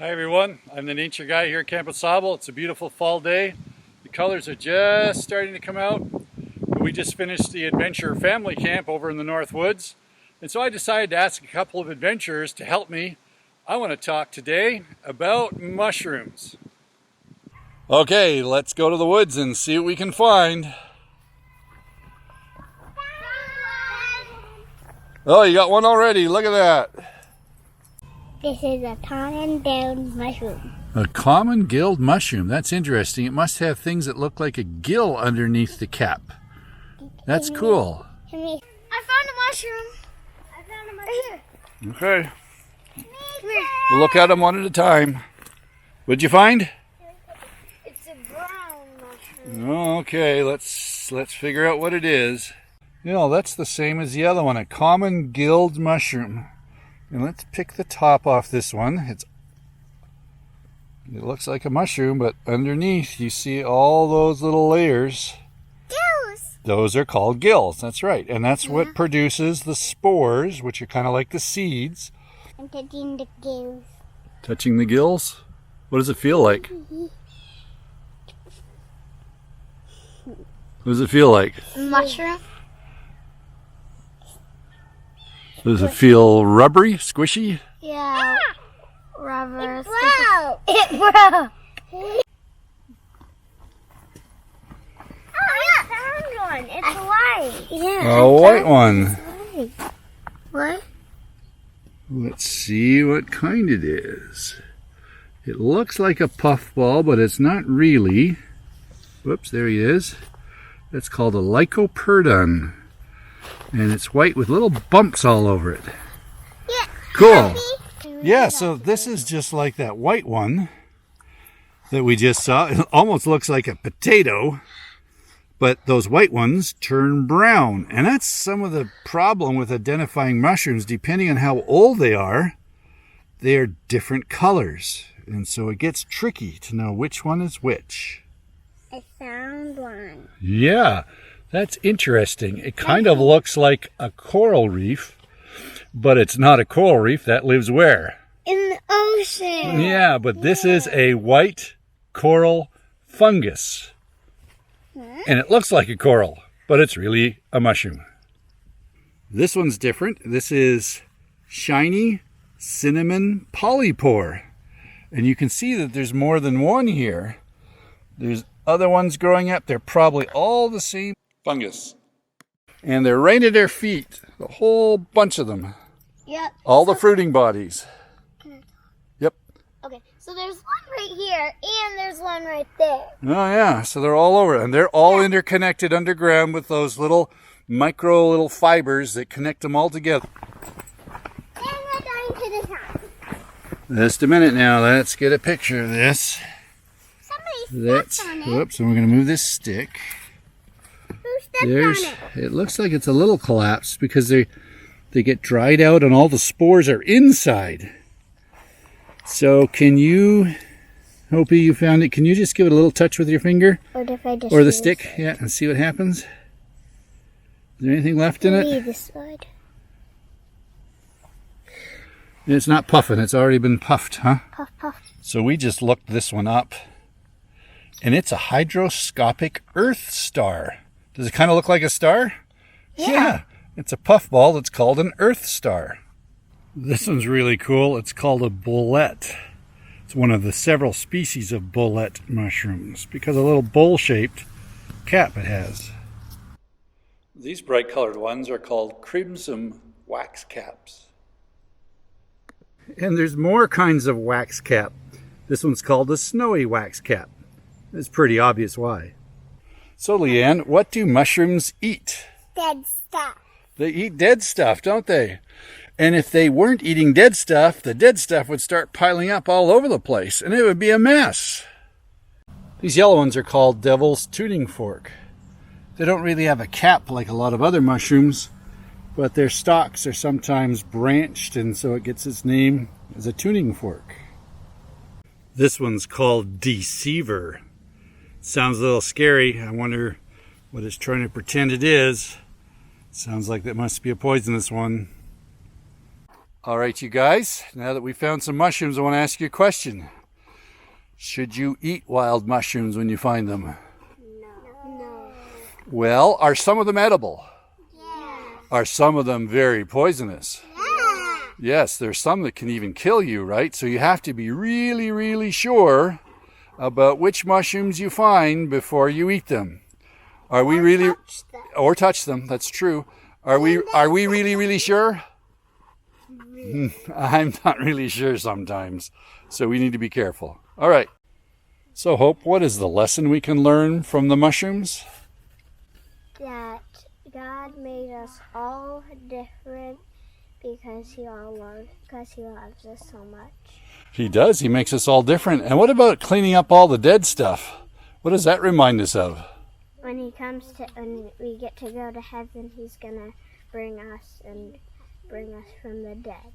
Hi everyone, I'm the nature guy here at Camp Sable. It's a beautiful fall day. The colors are just starting to come out. We just finished the adventure family camp over in the North Woods. And so I decided to ask a couple of adventurers to help me. I want to talk today about mushrooms. Okay, let's go to the woods and see what we can find. Oh, you got one already. Look at that. This is a common gilled mushroom. A common gilled mushroom. That's interesting. It must have things that look like a gill underneath the cap. That's cool. I found a mushroom. Right here. Okay. We'll look at them one at a time. What'd you find? It's a brown mushroom. Okay, let's figure out what it is. You know, that's the same as the other one, a common gilled mushroom. And let's pick the top off this one. It looks like a mushroom, but underneath you see all those little layers. Gills. Those are called gills, that's right. And that's what produces the spores, which are kind of like the seeds. I'm touching the gills. Touching the gills? What does it feel like? What does it feel like? Mushroom. Does it feel rubbery, squishy? Yeah. Rubber. It broke. It broke. Oh, yeah, found one. It's white. Yeah. A white one. What? Let's see what kind it is. It looks like a puffball, but it's not really. Whoops, there he is. That's called a lycoperdon. And it's white with little bumps all over it. Yeah. Cool. Yeah, so this is just like that white one that we just saw. It almost looks like a potato, but those white ones turn brown. And that's some of the problem with identifying mushrooms. Depending on how old they are different colors. And so it gets tricky to know which one is which. I found one. Yeah. That's interesting. It kind of looks like a coral reef, but it's not a coral reef. That lives where? In the ocean. Yeah, but this is a white coral fungus. And it looks like a coral, but it's really a mushroom. This one's different. This is shiny cinnamon polypore. And you can see that there's more than one here. There's other ones growing up. They're probably all the same fungus. And they're right at their feet. A whole bunch of them. Yep. All the fruiting bodies. Yep. Okay, so there's one right here, and there's one right there. Oh yeah, so they're all over. And they're all interconnected underground with those little little fibers that connect them all together. And we're going to this house. Just a minute now. Let's get a picture of this. Somebody stepped on it. Whoops, and we're going to move this stick. Who stepped on it? It looks like it's a little collapsed because they get dried out and all the spores are inside. So can you, Hopi, you found it. Can you just give it a little touch with your finger? Or if I just or the stick? Yeah, and see what happens. Is there anything left in it? This side. It's not puffing. It's already been puffed, huh? Puff, puff. So we just looked this one up. And it's a hygroscopic Earth star. Does it kind of look like a star? Yeah. It's a puffball that's called an Earth star. This one's really cool. It's called a bollete. It's one of the several species of bollete mushrooms because of a little bowl-shaped cap it has. These bright colored ones are called crimson wax caps. And there's more kinds of wax cap. This one's called a snowy wax cap. It's pretty obvious why. So, Leanne, what do mushrooms eat? Dead stuff. They eat dead stuff, don't they? And if they weren't eating dead stuff, the dead stuff would start piling up all over the place, and it would be a mess. These yellow ones are called devil's tuning fork. They don't really have a cap like a lot of other mushrooms, but their stalks are sometimes branched, and so it gets its name as a tuning fork. This one's called deceiver. Sounds a little scary. I wonder what it's trying to pretend it is. Sounds like that must be a poisonous one. All right, you guys, now that we found some mushrooms, I want to ask you a question. Should you eat wild mushrooms when you find them? No. Well, are some of them edible? Yeah. Are some of them very poisonous? Yeah. Yes, there's some that can even kill you, right? So you have to be really, really sure about which mushrooms you find before you eat them. Are we really... Or touch them, that's true. Are we really, really sure? I'm not really sure sometimes, so we need to be careful. All right. So, Hope, what is the lesson we can learn from the mushrooms? That God made us all different because He loves us so much. He does. He makes us all different. And what about cleaning up all the dead stuff? What does that remind us of? When we get to go to heaven, He's gonna bring us from the dead.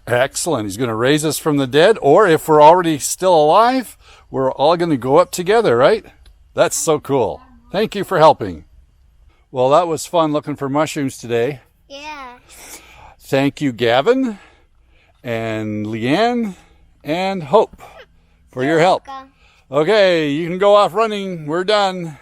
Excellent. He's going to raise us from the dead, or if we're already still alive, we're all going to go up together, right? That's so cool. Thank you for helping. Well, that was fun looking for mushrooms today. Yeah. Thank you, Gavin and Leanne and Hope for your help. Welcome. Okay, you can go off running. We're done.